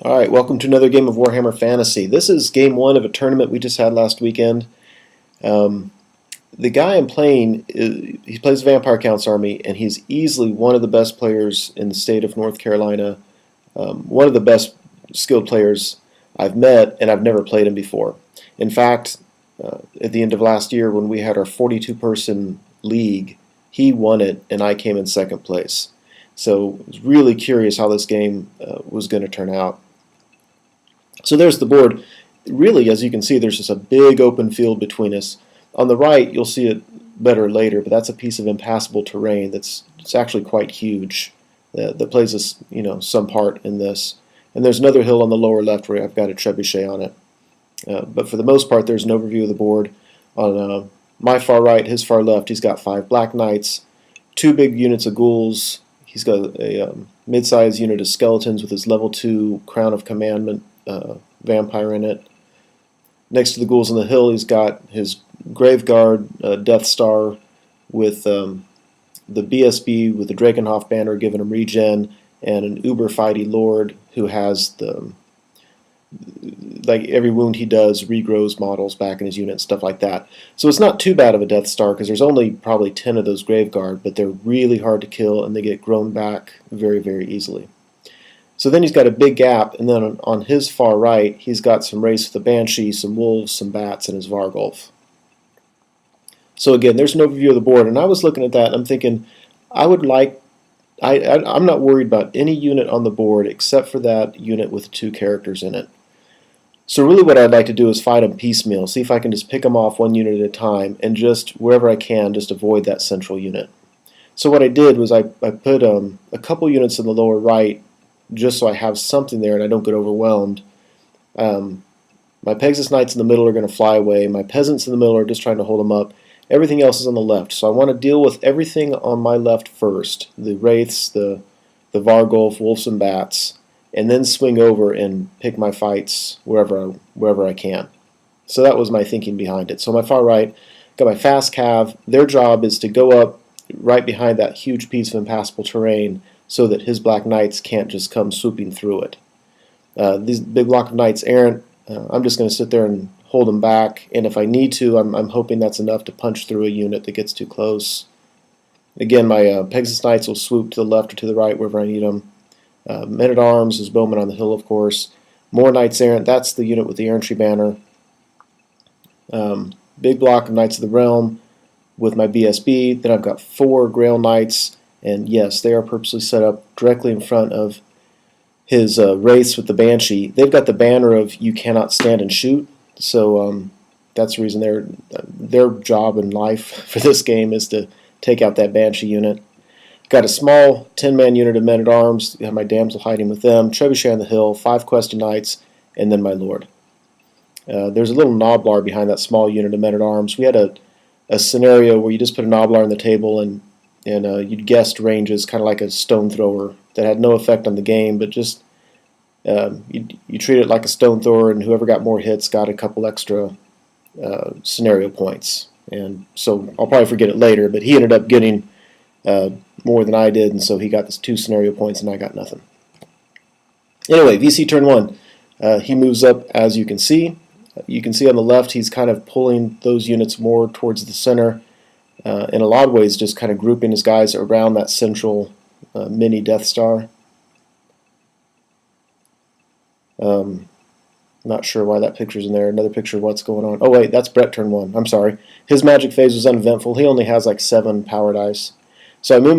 Alright, welcome to another game of Warhammer Fantasy. This is game one of a tournament we just had last weekend. The guy I'm playing, he plays Vampire Count's army, and he's easily one of the best players in the state of North Carolina. One of the best skilled players I've met, and I've never played him before. In fact, at the end of last year when we had our 42-person league, he won it, and I came in second place. So I was really curious how this game was going to turn out. So there's the board. Really, as you can see, there's just a big open field between us. On the right, you'll see it better later, but that's a piece of impassable terrain it's actually quite huge that plays us, some part in this. And there's another hill on the lower left where I've got a trebuchet on it. But for the most part, there's an overview of the board. On my far right, his far left, he's got 5 Black Knights, 2 big units of ghouls. He's got a mid-sized unit of skeletons with his level 2 Crown of Commandment vampire in it. Next to the ghouls on the hill, he's got his Graveguard Death Star with the BSB with the Drakenhof banner giving him regen, and an uber fighty lord who has like every wound he does regrows models back in his unit and stuff like that. So it's not too bad of a Death Star because there's only probably 10 of those Graveguard, but they're really hard to kill and they get grown back very, very easily. So then he's got a big gap, and then on his far right, he's got some Wraiths with the Banshee, some Wolves, some Bats, and his Vargulf. So again, there's an overview of the board, and I was looking at that, and I'm thinking, I'm not worried about any unit on the board except for that unit with 2 characters in it. So really what I'd like to do is fight them piecemeal, see if I can just pick them off one unit at a time, and just, wherever I can, just avoid that central unit. So what I did was I put a couple units in the lower right, just so I have something there and I don't get overwhelmed. My Pegasus Knights in the middle are going to fly away. My Peasants in the middle are just trying to hold them up. Everything else is on the left. So I want to deal with everything on my left first. The Wraiths, the Vargulf, Wolves, and Bats. And then swing over and pick my fights wherever I can. So that was my thinking behind it. So on my far right, got my Fast Cav. Their job is to go up right behind that huge piece of impassable terrain so that his Black Knights can't just come swooping through it. These big block of Knights errant, I'm just going to sit there and hold them back, and if I need to, I'm hoping that's enough to punch through a unit that gets too close. Again, my Pegasus Knights will swoop to the left or to the right wherever I need them. Men-at-Arms is Bowman on the hill, of course. More Knights errant, that's the unit with the Errantry banner. Big block of Knights of the Realm with my BSB. Then I've got 4 Grail Knights, and yes, they are purposely set up directly in front of his Wraiths with the Banshee. They've got the banner of "You cannot stand and shoot," so that's the reason their job in life for this game is to take out that Banshee unit. Got a small 10-man unit of Men-at-Arms. Have my Damsel hiding with them. Trebuchet on the hill, 5 Questing Knights, and then my Lord. There's a little Noblar behind that small unit of Men-at-Arms. We had a scenario where you just put a Noblar on the table and you'd guessed ranges, kind of like a stone thrower, that had no effect on the game, but just you treat it like a stone thrower, and whoever got more hits got a couple extra scenario points. And so I'll probably forget it later, but he ended up getting more than I did, and so he got this 2 scenario points, and I got nothing. Anyway, VC turn 1. He moves up, as you can see. You can see on the left he's kind of pulling those units more towards the center. In a lot of ways, just kind of grouping his guys around that central mini Death Star. Not sure why that picture's in there. Another picture of what's going on. Oh wait, that's Brett turn 1. I'm sorry. His magic phase was uneventful. He only has like 7 power dice. So I move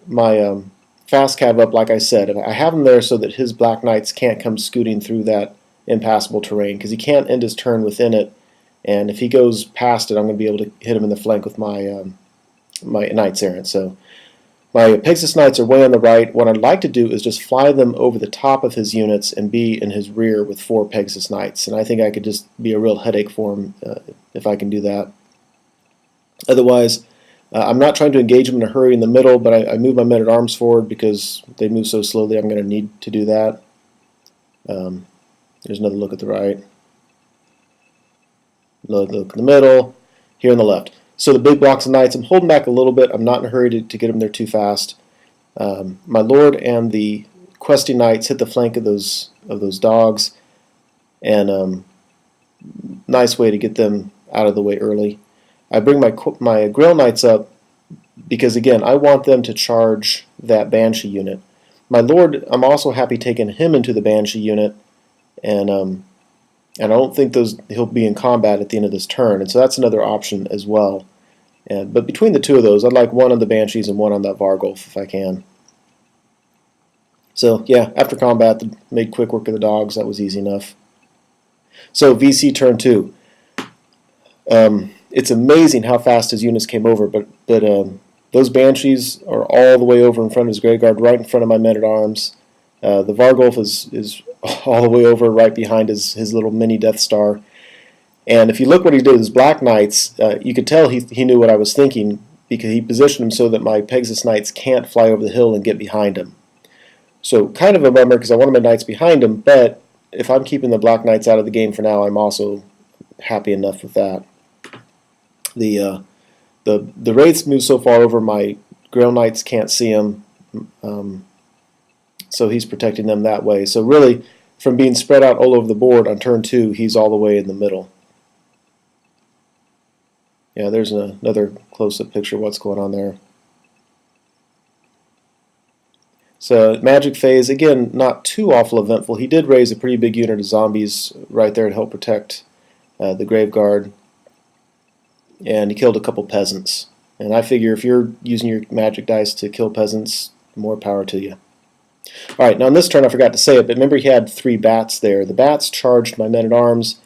my Fast Cav up, like I said, and I have him there so that his Black Knights can't come scooting through that impassable terrain, because he can't end his turn within it. And if he goes past it, I'm going to be able to hit him in the flank with my my Knights Errant. So my Pegasus Knights are way on the right. What I'd like to do is just fly them over the top of his units and be in his rear with 4 Pegasus Knights. And I think I could just be a real headache for him if I can do that. Otherwise, I'm not trying to engage him in a hurry in the middle, but I move my Men-at-Arms forward because they move so slowly. I'm going to need to do that. There's another look at the right. Look in the middle, here on the left. So the big blocks of Knights, I'm holding back a little bit. I'm not in a hurry to get them there too fast. My Lord and the Questing Knights hit the flank of those those dogs, and nice way to get them out of the way early. I bring my Grail Knights up because, again, I want them to charge that Banshee unit. My Lord, I'm also happy taking him into the Banshee unit, and I don't think he'll be in combat at the end of this turn, and so that's another option as well. But between the two of those, I'd like one on the Banshees and one on that Vargulf if I can. So yeah, after combat, made quick work of the dogs. That was easy enough. So VC turn 2. It's amazing how fast his units came over, but those Banshees are all the way over in front of his Graveguard, right in front of my men-at-arms. The Vargulf is all the way over right behind his little mini Death Star. And if you look what he did with his Black Knights, you could tell he knew what I was thinking, because he positioned them so that my Pegasus Knights can't fly over the hill and get behind him. So kind of a bummer, because I wanted my Knights behind him, but if I'm keeping the Black Knights out of the game for now, I'm also happy enough with that. The Wraiths move so far over, my Grail Knights can't see him, so he's protecting them that way. So really, from being spread out all over the board on turn 2, he's all the way in the middle. Yeah, there's another close-up picture of what's going on there. So Magic Phase, again, not too awful eventful. He did raise a pretty big unit of zombies right there to help protect the Graveguard, and he killed a couple peasants. And I figure if you're using your magic dice to kill peasants, more power to you. Alright, now on this turn I forgot to say it, but remember he had 3 bats there. The bats charged my men-at-arms.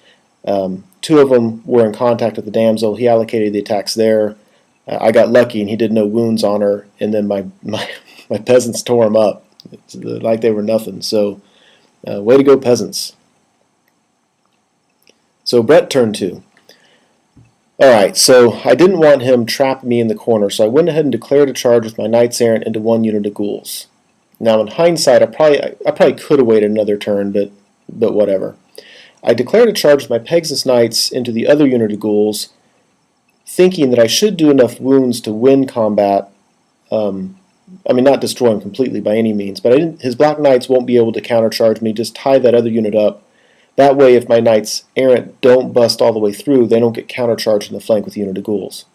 2 of them were in contact with the damsel. He allocated the attacks there. I got lucky and he did no wounds on her, and then my peasants tore him up like they were nothing. So way to go, peasants. So Brett turn 2. Alright, so I didn't want him trapping me in the corner, so I went ahead and declared a charge with my Knights Errant into 1 unit of ghouls. Now in hindsight, I probably could have waited another turn, but whatever. I declared a charge with my Pegasus Knights into the other unit of ghouls, thinking that I should do enough wounds to win combat. I mean, not destroy him completely by any means, but his Black Knights won't be able to countercharge me. Just tie that other unit up. That way, if my Knights Errant don't bust all the way through, they don't get countercharged in the flank with a unit of ghouls.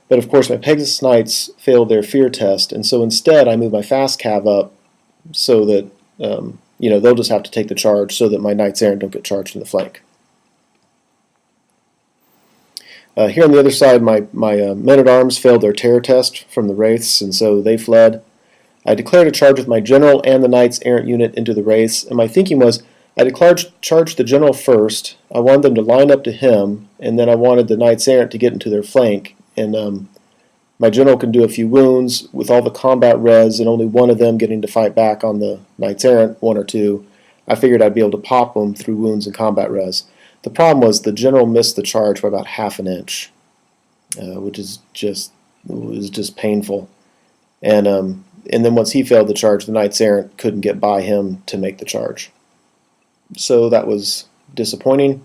But of course, my Pegasus Knights failed their fear test, and so instead I moved my Fast Cav up so that they'll just have to take the charge so that my Knights Errant don't get charged in the flank. Here on the other side, my men-at-arms failed their terror test from the Wraiths, and so they fled. I declared a charge with my General and the Knights Errant unit into the Wraiths, and my thinking was I charged the General first. I wanted them to line up to him, and then I wanted the Knights Errant to get into their flank. And my General can do a few wounds with all the combat res, and only one of them getting to fight back on the Knights Errant, 1 or 2. I figured I'd be able to pop them through wounds and combat res. The problem was the General missed the charge by about half an inch, which was just painful. And then once he failed the charge, the Knights Errant couldn't get by him to make the charge. So that was disappointing.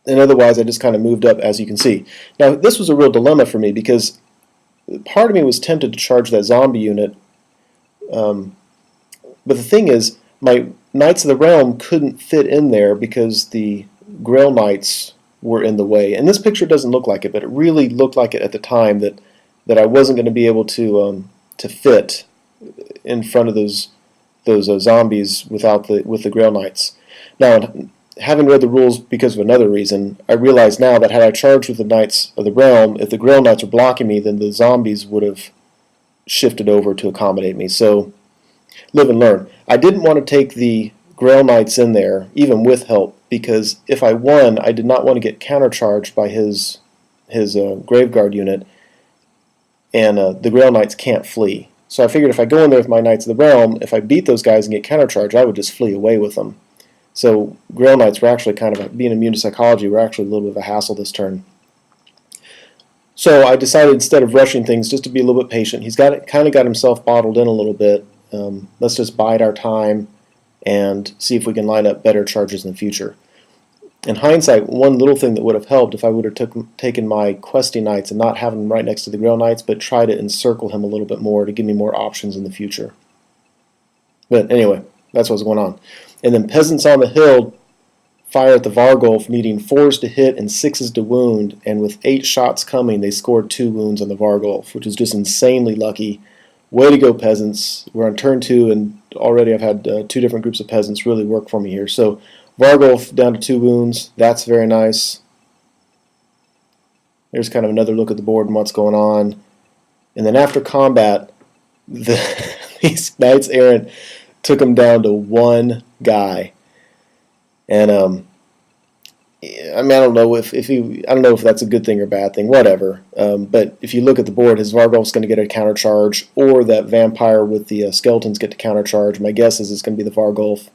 And otherwise, I just kind of moved up, as you can see. Now, this was a real dilemma for me, because part of me was tempted to charge that zombie unit. But the thing is, my Knights of the Realm couldn't fit in there because the Grail Knights were in the way. And this picture doesn't look like it, but it really looked like it at the time that I wasn't going to be able to fit in front of those zombies with the Grail Knights. Now, having read the rules because of another reason, I realize now that had I charged with the Knights of the Realm, if the Grail Knights were blocking me, then the zombies would have shifted over to accommodate me. So, live and learn. I didn't want to take the Grail Knights in there, even with help, because if I won, I did not want to get countercharged by his Graveguard unit, and the Grail Knights can't flee. So I figured if I go in there with my Knights of the Realm, if I beat those guys and get countercharged, I would just flee away with them. So Grail Knights were actually kind of, being immune to psychology, were actually a little bit of a hassle this turn. So I decided, instead of rushing things, just to be a little bit patient. He's kind of got himself bottled in a little bit. Let's just bide our time and see if we can line up better charges in the future. In hindsight, one little thing that would have helped if I would have taken my Questing Knights and not have them right next to the Grail Knights, but try to encircle him a little bit more to give me more options in the future. But anyway, That's what's going on. And then peasants on the hill fire at the Vargulf, needing 4s to hit and 6s to wound, and with 8 shots coming, they scored 2 wounds on the Vargulf, which is just insanely lucky. Way to go, peasants. We're on turn 2, and already I've had 2 different groups of peasants really work for me here. So Vargulf down to 2 wounds. That's very nice. There's kind of another look at the board and what's going on. And then after combat, these Knights Errant took them down to 1 guy. And I mean, I don't know if that's a good thing or bad thing, whatever. But if you look at the board, his Vargulf's going to get a counter charge, or that vampire with the skeletons get to counter charge. My guess is it's going to be the Vargulf,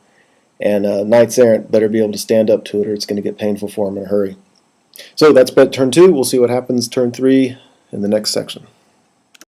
and Knights Errant better be able to stand up to it, or it's going to get painful for him in a hurry. So that's bet turn 2. We'll see what happens turn 3 in the next section.